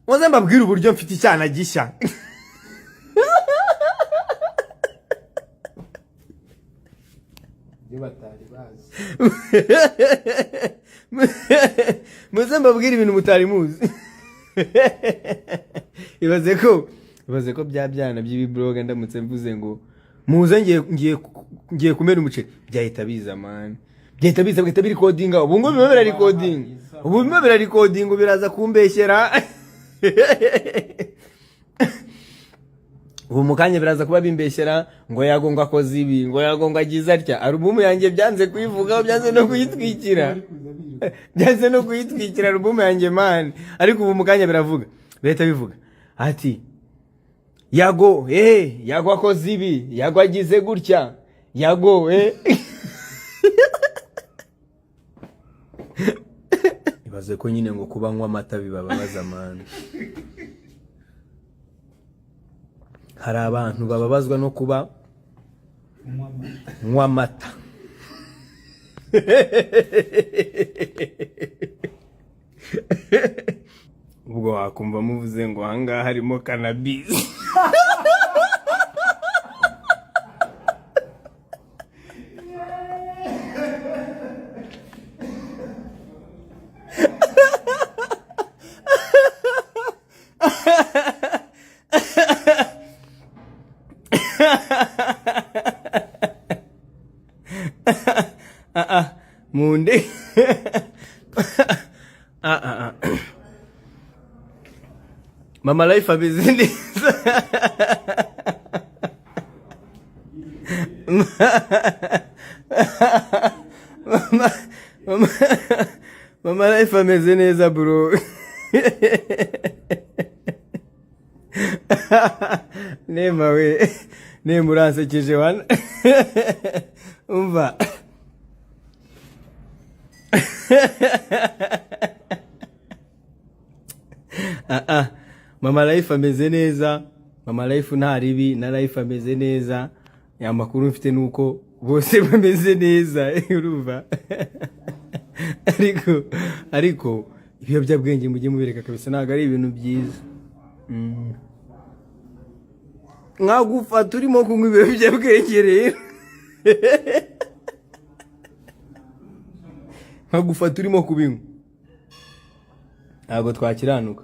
Muze mbabwire uburyo mfite icyana gishya. Muze mbabwire ibintu mutari muzi. Ibaze ko bya byana by'ibibroga ndamutse mvuze ngo muze ngiye kumera umuceri byahita biza man. Byahita biza bigahita biri codinga. Ubu ngo bimwe biri coding. Ubu bimwe biri coding biraza kumbeshyera. Ubu mukanya biraza kuba bimbeshyera ngo yagonga akoze ibi ngo yagonga agize atya. Alubumu yanjye byanze kuyivugaho byanze no kuyitwikira. Byanze no kuyitwikira alubumu yanjye man. Ariko ubu mukanya biravuga. Leta bivuga ati Yago Yago akoze ibi Yago agize gutya Yago Ibaze ko nyine ngo kuba nywa amata bibabaza man. Hari abantu bababazwa no kuba nywa amata. Ubwo wakumva muvuze ngo hanga harimo cannabis. Munde. Mama Life ameze neza. Mama Life ameze neza bro. Nema we. Nema uransekeje wana. Umva. Mama Life ameze neza. Mama Life nta ribi na Life ameze neza. Ya makuru mfite nuko bose bameze neza. Urumva? Ariko ibiyobyabwenge mujye mubireka kabisa ntago ari ibintu byiza. Nkagufa turimo kunywa ibiyobyabwenge rero. Nkagufa turimo kubinywa. Ntago twakiranuka.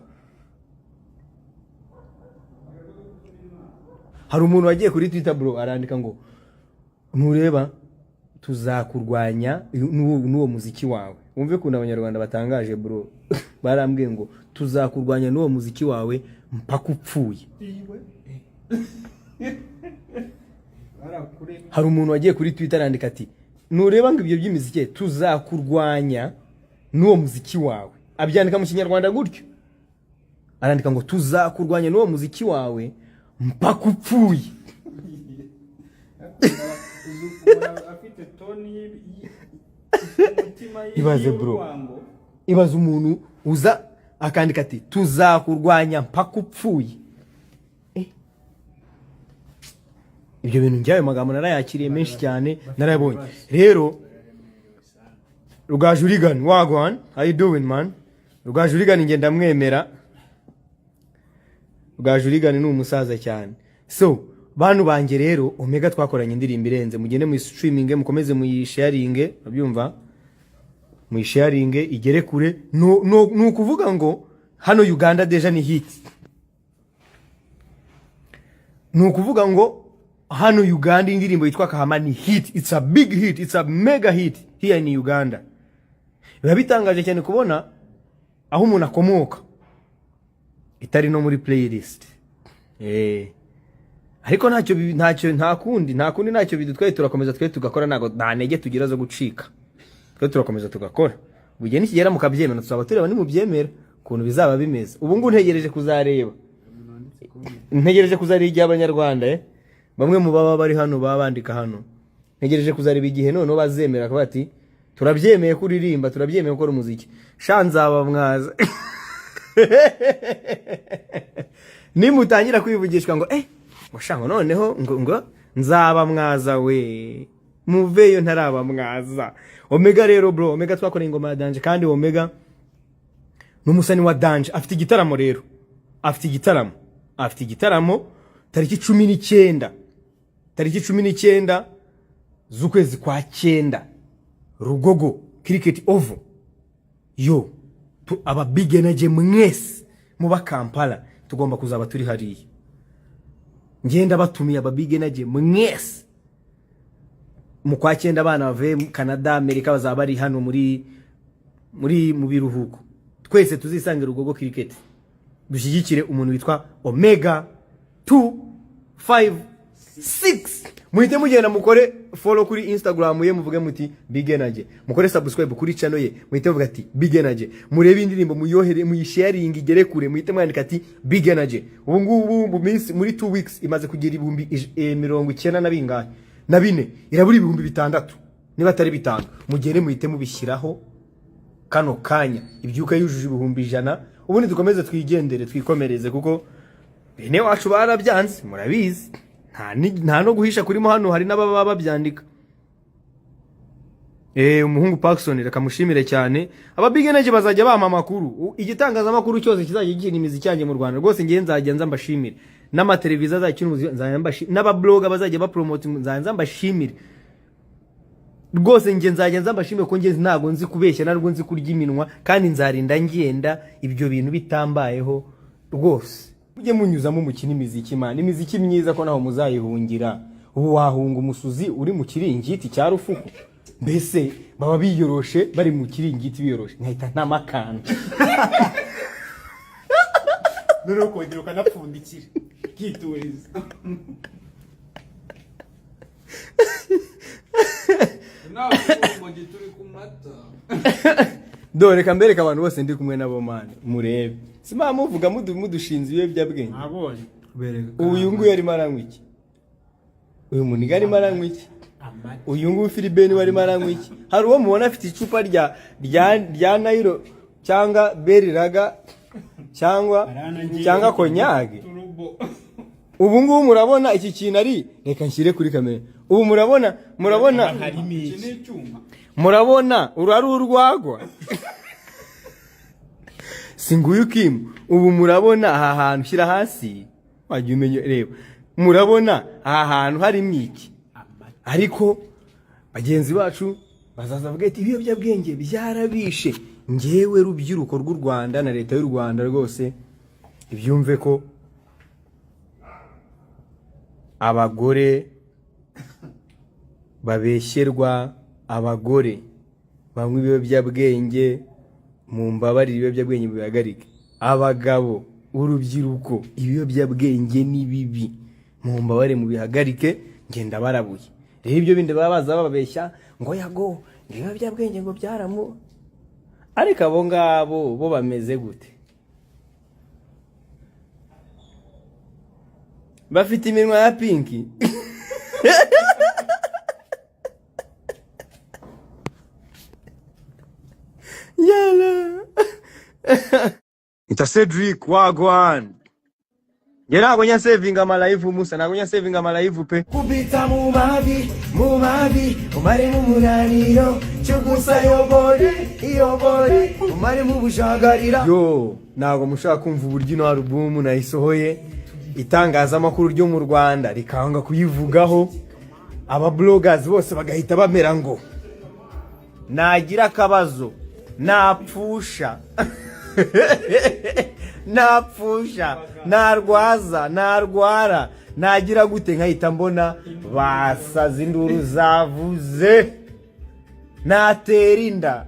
Hari umuntu wagiye kuri Twitter bro arandika ngo ntureba tuzakurwanya n'uwo muziki wawe. Wumve kuna abanyarwanda batangaje bro. Barambwiye ngo tuzakurwanya n'uwo muziki wawe mpaka upfuye. Hari umuntu wagiye kuri Twitter arandika ati nureba ngo ibyo by'imiziki tuzakurwanya n'uwo muziki wawe. Abyandika mu Kinyarwanda gutyo. Arandika ngo tuzakurwanya n'uwo muziki wawe mpaka upfuye. Ibaze bro. Ibaze umuntu uza akandika ati tuzakurwanya mpaka upfuye. Ibyo bintu njyayo magambo narayakiriye menshi cyane narayabonye. Rero Rugaju Regan wagwan, how you doing man? Rugaju Regan nge ndamwemera. Rugaju Regan ni umusaza cyane. So bantu banjye rero Omega twakoranye indirimbo irenze mugende mu streaming mukomeze mu sharing abyumva mu sharing igere kure no kuvuga ngo hano Uganda deja ni hit. No kuvuga ngo hano Uganda indirimbo yitwa Kahama ni hit. It's a big hit, it's a mega hit here in Uganda. Biba bitangaje cyane kubona aho umuntu akomoka itari no muri playlist. Ariko nta kundi ntacyo bidutwaye turakomeza twe tugakora nago nta ntege tugira zo gucika. Twe turakomeza tugakora. Bujye nikigera mu kabyemera tuzaba tureba ni mu byemera kuntu bizaba bimeze. Ubu ngo ntegereje kuzareba. Ntegereje kuzareba igihe abanyarwanda bamwe mu baba bari hano babandika hano. Ntegereje kuzareba igihe none bazemera ko bati turabyemeye kuririmba turabyemeye gukora umuziki. Shanzaba mwaza. Nimutangira kwivugishwa ngo ngo noneho ngo nzaba mwaza we muveyo ntaraba mwaza. Omega rero bro, Omega twakoreye ingoma ya Danje kandi Omega numusani wa Danje afite igitaramo rero. afite igitaramo tariki 19 z'ukwezi kwa 9 Rugogo Cricket Oval. Yo aba big energy mwese muba Kampala tugomba kuzaba turi hariya. Ngenda batumiye aba big energy mwese mu kwa 9 abana bave Canada Amerika bazaba bari hano muri mu biruhuko. Twese tuzisangira Rugogo Cricket dushyigikire umuntu witwa Omega 256. Muhite mugenda mukore follow kuri Instagram ye muvuge muti Big Energy, mukore subscribe kuri channel ye muhite muvuga ati Big Energy, murebe indirimbo muyohere muyisharing igere kure muhite mwandika ati Big Energy. Ubu ngubu muri 2 weeks imaze kugira ibihumbi 90 na bingahe na bine, iraburi ibihumbi 6 niba atari 5. Mugere muhite mubishyiraho kano kanya ibyuka yujuje ibihumbi 100. Ubundi dukomeze twigendere twikomereze kuko bene wacu barabyanze murabizi. Nta no guhisha kurimo hano, hari n'ababa babyandika. Umuhungu Parkson reka mushimire cyane. Aba Big Energy bazajya bama makuru, igitangaza makuru cyose kizajya gikina imizi cyanje mu Rwanda rwose ngiye nzajya nza mbashimire. N'amateleviziyo azakina umuzi nzajya mbashimire, n'aba blogger bazajya ba promote nzajya mbashimire. Rwose ngiye nzajya nza mbashimire ko ngiye ntago nzi kubeshya narwo nzi kurya iminwa kandi nzarinda ngenda ibyo bintu bitambayeho rwose. Mujye munyuzamo mukina imiziki man, imiziki myiza ko naho muzayihungira. Ubu wahunga umusuzi uri mu kiringiti cya Rufuku, mbese baba biyoroshe bari mu kiringiti biyoroshe nkahita nta makana. None ukongera ukanapfundikira kituriza. Nawe ngo gituri kumata. Dore kambereka abantu bose ndi kumwe nabo man murebe. Sima muvuga mudushinze ibiyobyabwenge. Abonye. Uyu nguyu yari marangwiki. Uyu muniga ari marangwiki. Uyu nguyu Philibeni wari marangwiki. Hari uwo mubona afite icupa rya Nairo cyangwa Beriraga cyangwa konyage. Ubu ngubu murabona iki kintu ari, reka nshyire kuri kamera. Ubu murabona harimo iki cyuma. Murabona urari urwagwa. Singuyu Kim, ubu murabona aha hantu shyira hasi wajya umenye reba. Murabona aha hantu hari mwiki. Ariko bagenzi bacu bazaza bavuga ati ibiyobyabwenge byarabishe. Ngewe rubyiruko rw'u Rwanda na leta y'u Rwanda rwose ibyumve ko abagore babeshyerwa, abagore bamwe ibiyobyabwenge mu mbabarire ibiyobyabwenge bihagarike. Abagabo urubyiruko ibiyobyabwenge ni bibi mu mbabare mu bihagarike ngenda barabuye. Rero ibyo bindi babaza bababeshya ngo yago ibiyobyabwenge ngo byaramu, ariko abo ngabo bo bameze gute? Bafite iminwa ya pinki. Yala. Ita Cedric wagwan. Ngera gonya saving ama live Musa, na gonya saving ama live pe. Kubita mu mavi, umare mu munaniro, cyugusa yobore, umare mu bushagarira. Yo, nago mushaka kumva uburyo no album nayisohoye. Itangaza makuru ryo mu Rwanda rikanga kuyivugaho. Aba bloggers bose bagahita bamera ngo nagira akabazo napfusha. Napfusha, narwaza, narwara, nagira gute nkahita mbona basaza induru zavuze, natera inda.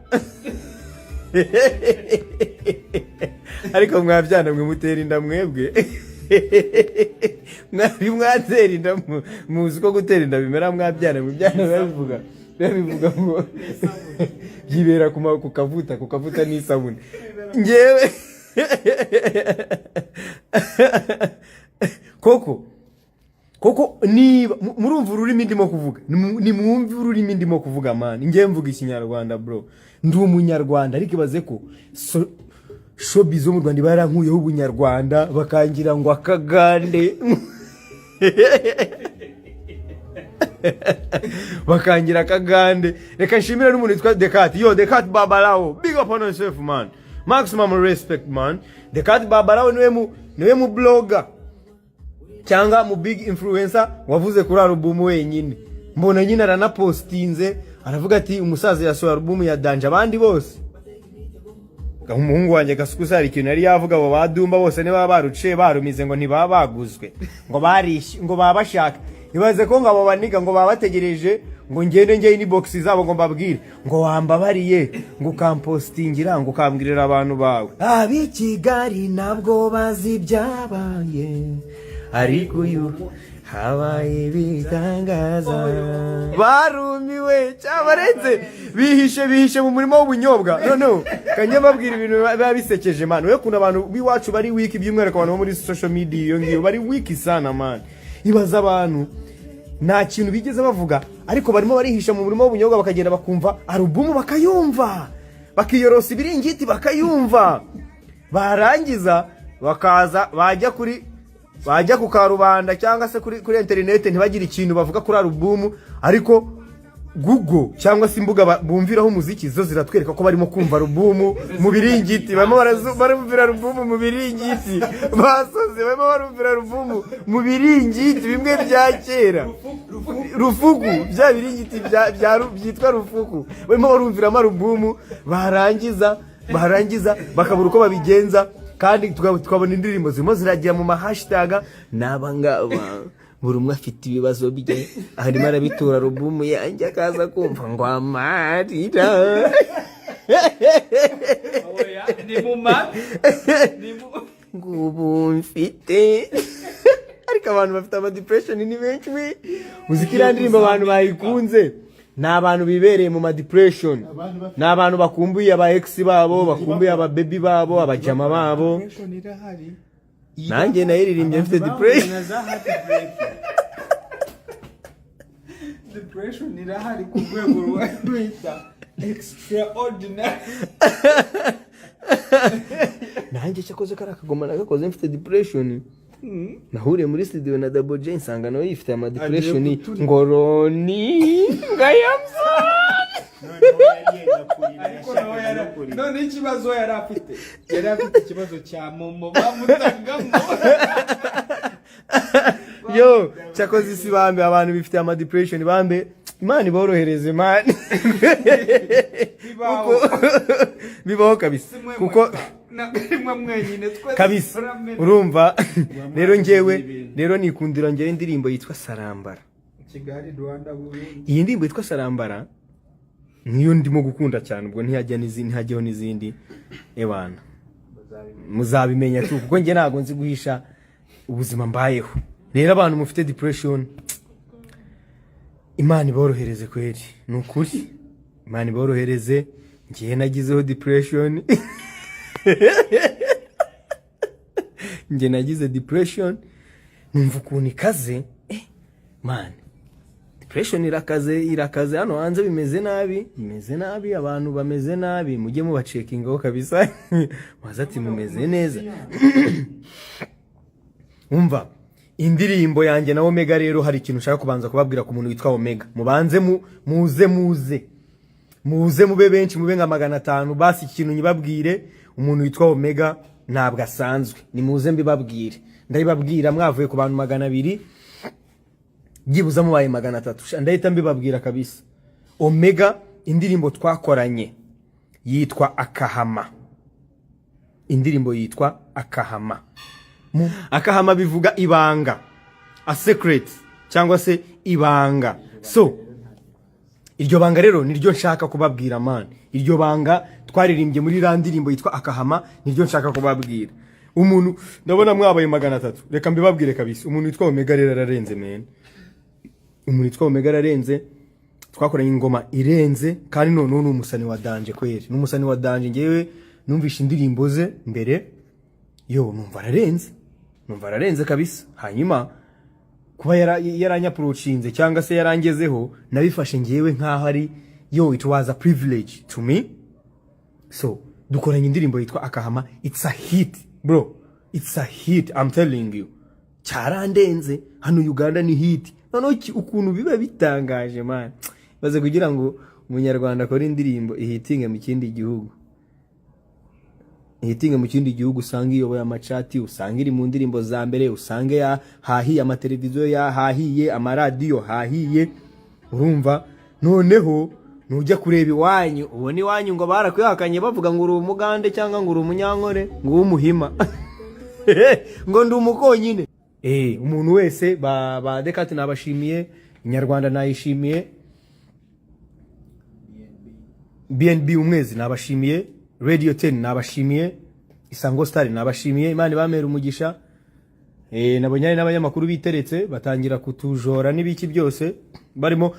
Ariko mwabyana mwe mutera inda mwebwe. Mwari mwatera inda muzi ko gutera inda bimera mwabyana mwabyana babivuga ngo yibera ku kavuta n'isabune. Ngewe koko niba murumva ururimi ndimo kuvuga, ni mwumva ururimi ndimo kuvuga man. Ngiye mvuga ikinyarwanda bro, ndi umunyarwanda ariko ibaze ko showbiz mu Rwanda barankuyeho ubunyarwanda bakangira ngo akagande. Bakangira akagande. Reka nshimira n'umuntu witwa Decat. Yo Decat Babalao, big up on yourself man, maximum respect man. Decat Babalao niwe mu blogger cyangwa mu big influencer wavuze kuri album wenyine. Mbona nyine aranapostinze aravuga ati umusaza yasohoye album ya Danje, abandi bose umuhungu wanjye Gasukusa hari ikintu yari yavuga abo badumba bose niba baruciye barumize ngo ntibaba baguzwe ngo barishi ngo baba bashaka. Ibaze ko ngabo baniga ngo baba bategereje ngo ngende njye inbox zabo ngo mbabwire ngo wambabariye ngo kampostingira ngo kambwirira abantu bawe. Abi Kigali nabwo bazi byabaye ariko uyu habaye bitangaza. Barumiwe cyabarenze bihishe mu murimo w'ubunyobwa. No kanye babwira ibintu biba bisekeje man. We kuna abantu biwacu bari wiki by'umwereka abantu muri social media iyo ngiyo bari wiki sana man. Ibaza abantu nta kintu bigeze bavuga ariko barimo barihisha mu murimo w'ubunyobwa bakagenda bakumva album bakayumva bakiyorosa ibiringiti bakayumva barangiza bakaza bajya ku karubanda cyangwa se kuri internet ntibagire ikintu bavuga kuri album ariko Google cyangwa se imbuga bumviraho umuziki zo ziratwereka ko barimo kumva album mu biringiti barimo barumvira album mu biringiti basoze barimo barumvira album mu biringiti bimwe bya kera rufuku bya biringiti byitwa rufuku barimo barumvira album barangiza bakabura uko babigenza kandi tukabona indirimbo zirimo ziragira mu mahashtag n'abangaba buri umwe afite ibibazo bye harimo arabitura album yanjye akaza kumva ngo amarira oya ni mu mata ngubu mfite ariko abantu bafite ama depression ni benshi muziki ndirimbo abantu bayikunze ni abantu bibereye mu ma depression ni abantu bakumbuye aba ex babo bakumbuye aba baby babo abajama babo. Nanjye nayiririmbye mfite depression irahari ku rwego rwita extraordinary. Nanjye cyakoze kari akagoma nagakoze mfite depression. Nahuriye muri studio na Double J nsanga nawe yifite ama depression ngoroni ngayamsa. None ikibazo yari afite ikibazo cya momo bamutangamo. Yo cyakoze isi bambe abantu bifite ama depression bambe Imana iborohereze man. Bibaho kabisa kuko mwenyine twese kabisa urumva rero njyewe nikundira njyewe indirimbo yitwa Sarambara Kigali Rwanda Burundi. Iyi ndirimbo yitwa Sarambara niyo ndimo gukunda cyane ubwo ntihajyeho n'izindi ebana muzabimenya tu kuko njye ntago nzi guhisha ubuzima mbayeho. Rero abantu mufite depression Imana iborohereze kweri nukuri Imana iborohereze ngiye nagizeho depression. Nge nagize depression numva ukuntu ikaze man. Depression irakaze hano hanze bimeze nabi abantu bameze nabi mujye mubacekingaho kabisa. Wazati mumeze neza. Umva indirimbo yanjye na Omega rero hari ikintu nshaka kubanza kubabwira ku muntu witwa Omega. Mubanze muze mube benshi mube nka 500 basi ikintu nyibabwire umuntu witwa Omega ntabwo asanzwe ni muze mbibabwire ndabibabwira mwavuye ku bantu 200 gibuza mubaye 300 ndahita mbibabwira kabisa. Omega indirimbo twakoranye yitwa Akahama. Indirimbo yitwa Akahama. Akahama bivuga ibanga, a secret cyangwa se ibanga. So iryo banga rero niryo nshaka kubabwira man. Iryo banga twaririmbye muri randirimbo yitwa Akahama niryo nshaka kubabwira. Umuntu ndabona mwabaye 300 reka mbibabwire kabisa. Umuntu witwa Omega rero ararenze men. Umuntu witwa Omega ararenze twakoranye ingoma irenze kandi none umusani wa Danje kweri. N'umusani wa Danje ngewe numvisha indirimbo ze mbere yo numva ararenze kabisa. Hanyuma kuba yaranyaprocinze cyangwa se yarangezeho nabifashe ngewe nkaho ari it was a privilege to me. So dukoranye indirimbo yitwa Akahama. It's a hit bro, it's a hit, I'm telling you. Cyarandenze hano Uganda ni hit. None ukuntu biba bitangaje man. Baze kugira ngo umunyarwanda akora indirimbo ihitinge mu kindi gihugu. ihitinge mu kindi gihugu usanga iyoboye amacati, usanga iri mu ndirimbo za mbere, usanga yahahiye amateleviziyo, yahahiye amaradiyo, hahiye. Urumva noneho nujya kureba iwanyu, ubona iwanyu ngo barakwihakanye bavuga ngo uri umugande cyangwa ngo uri umunyankore, ngo umuhima ngo ndi umukonyine. Umuntu wese ba Dekati nabashimiye, Inyarwanda nayishimiye, BNB umwezi nabashimiye, Radio 10 nabashimiye, Isango Star nabashimiye. Imana bamera umugisha. Nabonye n'abanyamakuru biteretse batangira kutujora n'ibiki byose barimo.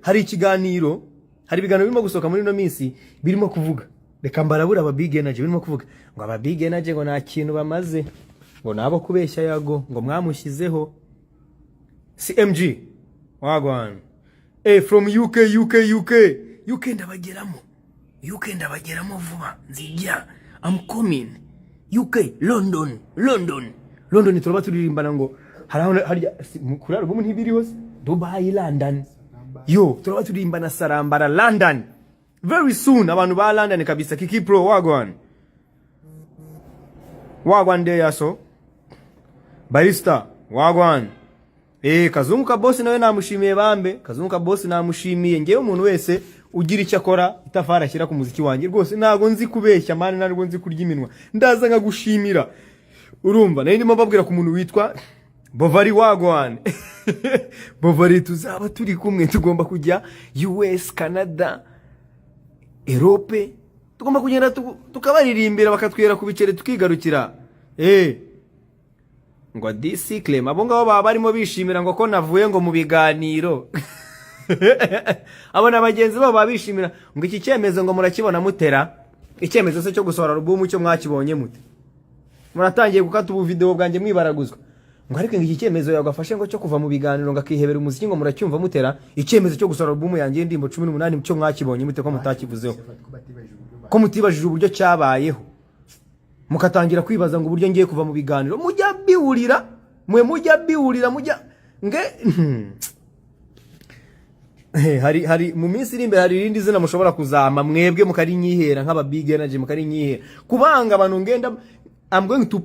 Hari ikiganiro, hari ibiganiro birimo gusoka muri no minsi birimo kuvuga, reka mbarabura aba Big Energy birimo kuvuga ngo aba Big Energy ngo nta kintu bamaze, ngo nabo kubeshya Yago ngo mwamushyizeho. CMG wagwan from UK ndabageramo, UK ndabageramo vuba nzijya, I'm coming UK, London turaba turirimbana ngo harya kuri album ntibiriho Dubai, London, yo turaba turirimbana Sarambara London very soon. Abantu ba London kabisa. Kiki Pro wagwan de yaso Barista wagwan. Kazungu ka boss nawe namushimiye bambe, Kazungu ka boss namushimiye. Ngewe umuntu wese ugira icyo akora itafara ashyira ku muziki wanjye rwose ntago nzi kubeshya mane, ntago nzi kurya iminwa, ndaza nkagushimira. Urumva nari ndimo babwira ku muntu witwa Bovari wagwan Bovari tuzaba turi kumwe, tugomba kujya US, Canada, Europe, tugomba kugenda tukabaririmbira bakatwera ku bicere tukigarukira. Ngo DC claim abo ngabo baba barimo bishimira ngo ko navuye ngo mu biganiro abo nabagenzi babo babishimira ngo iki cyemezo ngo murakibona mutera, icyemezo se cyo gusohora album cyo mwakibonye mute? Muratangiye gukata ubu video bwanjye mwibaraguzwa ngo ariko iki cyemezo yagafashe ngo cyo kuva mu biganiro ngo akihebera umuziki ngo muracyumva mutera, icyemezo cyo gusohora album yanjye ndimbo 18 cyo mwakibonye mute ko mutakivuzeho, ko mutibajije uburyo cyabayeho, mukatangira kwibaza ngo uburyo ngiye kuva mu biganiro. Mujya biwurira mujya nge hari mu minsi iri imbere hari irindi zina mushobora kuzama mwebwe mukari nyihera nk'aba Big Energy, mukari nyihera kubanga abantu ngenda I'm going to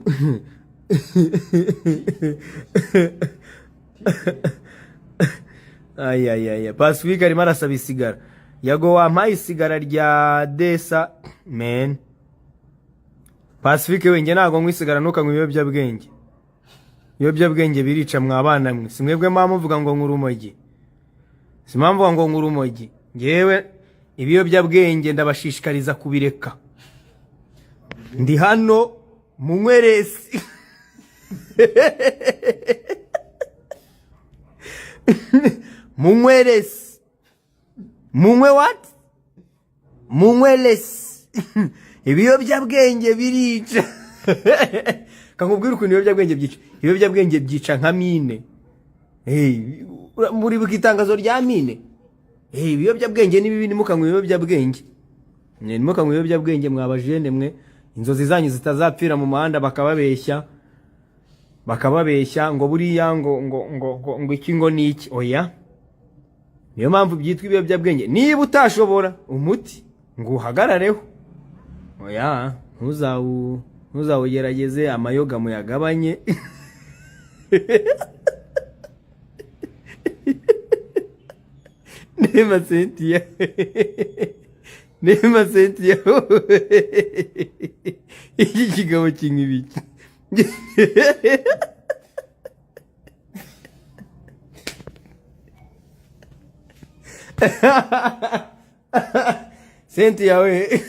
Pacifique arimo arasaba isigara. Yago wampaye isigara rya Desa man. Pacifique wenge ntago nkwisigara ntukanywa ibiyobyabwenge. Ibiyobyabwenge birica mwabana mwe. Simwebwe muvuga ngo nk'urumogi. Simamvuga ngo nk'urumogi. Ngewe ibiyobyabwenge ndabashishikariza kubireka. Ndi hano munyweresi. Munyweresi. Munywe what? Munyweresi. Ibiyobyabwenge birica. Kankubwira ukuntu ibiyobyabwenge byica. Ibiyobyabwenge byica nka mine. Muri bukitangazo rya mine. Ibiyobyabwenge nibibi nimukanywa ibiyobyabwenge. Nimukanywa ibiyobyabwenge mwabajene mwe. Inzozi zanyu zitazapfira mu muhanda bakababeshya ngo buriya ngo iki ngo niki. Oya, niyo mpamvu byitwa ibiyobyabwenge. Niba utashobora umuti ngo uhagarareho, oya ntuzawugerageze, amayoga muyagabanye. Nema Cynthia iki kigabo kimwe ibiki. Cynthia we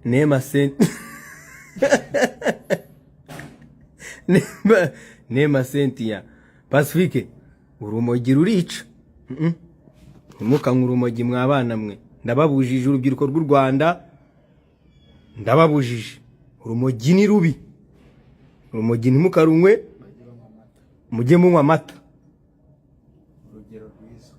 Nema Cynthia Nema Cynthia. Pacifique urumogi rurica. Ntimukanywe urumogi mwabana mwe. Ndababujije urubyiruko rw'u Rwanda, ndababujije. Urumogi ni rubi. Urumogi ntimukarunywe, mujye munywa amata. Urugero rwiza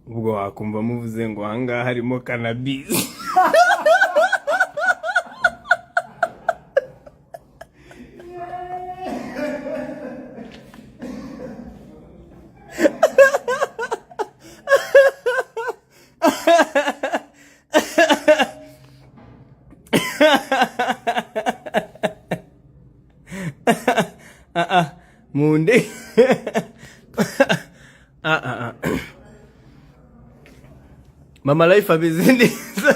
ubwo wakumva muvuze ngo ahangaha harimo cannabis. munde Mama Life ameze neza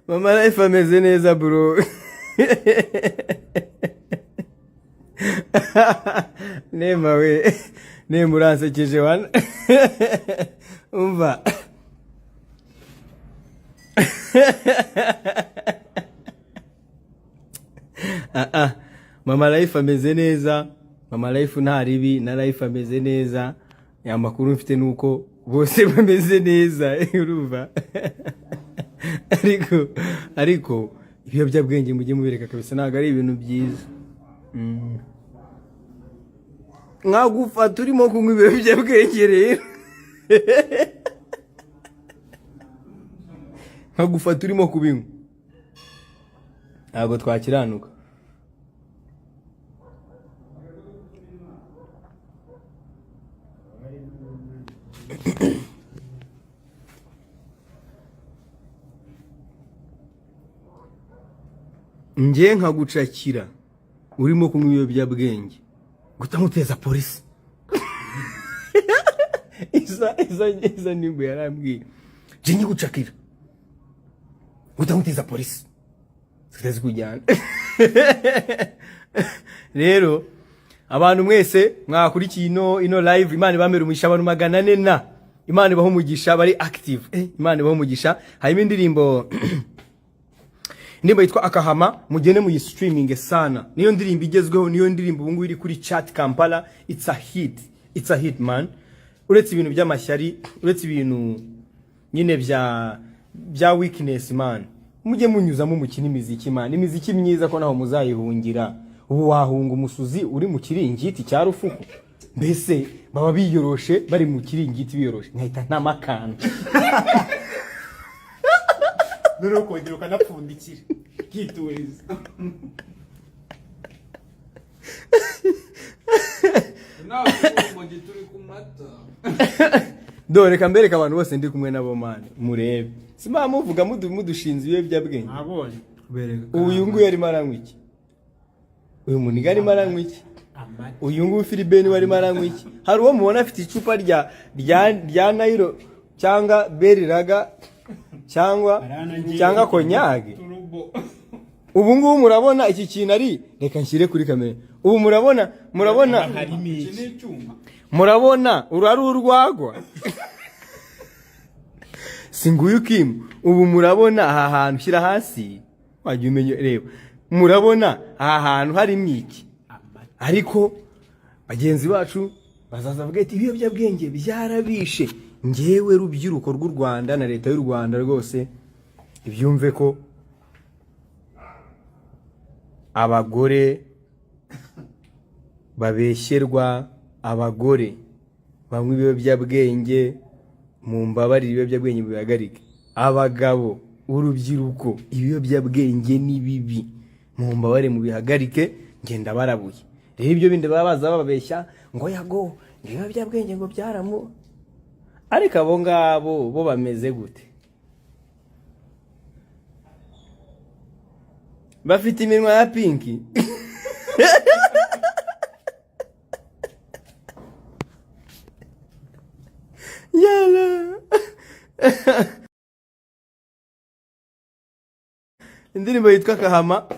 Mama Life ameze neza bro Nema we Nema uransekeje wana umva Mama Life ameze neza, Mama Life nta ribi, na Life ameze neza. Ya makuru mfite nuko bose bameze neza urumva ariko ibiyobyabwenge mujye mubireka kabisa, ntago ari ibintu byiza. Nkagufa turimo kunywa ibiyobyabwenge rero nkagufa turimo kubinywa ntago twakiranuka. Nje nkagucakira urimo kunywa ibiyobyabwenge gutamuteza polisi isa nimba yarambwiye je nyigucakira gutamuteza polisi siteze kujyana rero abantu mwese mwakurikiye ino live, Imana ibamera umugisha abantu 400 na Imana ibaho umugisha bari active, Imana ibaho umugisha. Harimo indirimbo yitwa Akahama, mugende mu streaming sana, niyo ndirimbo igezweho, niyo ndirimbo ubungu iri kuri chat Kampala. It's a hit man. Uretse ibintu by'amashyari, uretse ibintu nyine bya weakness man, mujye munyuzamo mukina imiziki man, imiziki myiza ko naho muzayihungira. Ubu wahunga umusuzi uri mu kiringiti cya rufuku, mbese baba biyoroshe bari mu kiringiti biyoroshe, nkahita nta makana None kongera ukanapfundikira kituriza nawe mu gituri kumata dore kambereka abantu bose ndi kumwe nabo man, murebe sima muvuga mudushinze ibiyobyabwenge. nabonye kubereka uyu nguyu arimo aranywa iki, uyu muniga arimo aranywa iki, uyu nguyu Philibeni warimo aranywa iki. Hari uwo mubona afite icupa rya Nairo cyangwa Beriraga cyangwa konyage. Ubu ngubu murabona iki kintu ari, reka nshyire kuri kamera. Ubu murabona urari urwagwa singuyu Kim. Ubu murabona aha hantu shyira hasi wajya umenye reba, murabona aha hantu hari mwiki. Ariko bagenzi bacu bazaza bavuga ati ibiyobyabwenge byarabishe. Ngewe rubyiruko rw'u Rwanda na leta y'u Rwanda rwose ibyumve ko abagore babeshyerwa, abagore bamwe ibiyobyabwenge, mu mbabarire ibiyobyabwenge bihagarike. Abagabo urubyiruko ibiyobyabwenge ni bibi, mu mbabare mu bihagarike, ngenda barabuye. Rero ibyo bindi babaza babeshya ngo yago ibiyobyabwenge ngo byaramu, ariko abo ngabo bo bameze gute? Bafite iminwa ya pinki yala indirimbo yitwa Kahama.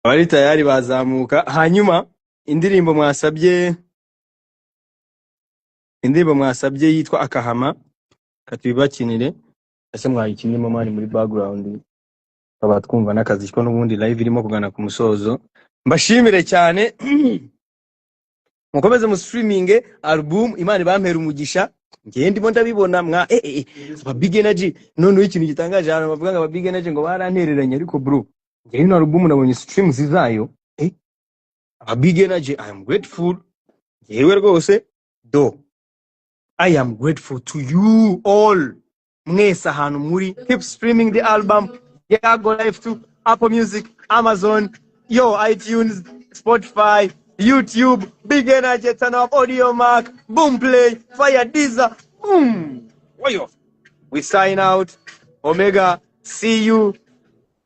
Abari tayari bazamuka. Hanyuma indirimbo mwasabye yitwa Akahama, katubibakinire. Ese mwayikinimo mani muri background baba twumva n'akazi ko n'ubundi live irimo kugana ku musozo. Mbashimire cyane mukomeze mu streaming album, Imana ibampera umugisha. Ngiye ndimo ndabibona mwa aba Big Energy. None ikintu gitangaje hano bavuga ngo aba Big Energy ngo barantereranye, ariko bro ngiye ino album nabonye streams zayo aba Big Energy. I am grateful yewe rwose I am grateful to you all mwese ahantu muri. Keep streaming the album Yago Life to Apple Music, Amazon, Yo, iTunes, Spotify, YouTube, Big Energy, turn up Audio Mark, Boom Play, Fire Deezer, boom. We sign out. Omega, see you.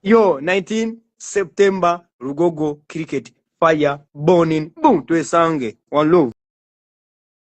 Yo, 19 September, Rugogo Cricket, Fire, Burning, boom, twesange. One love.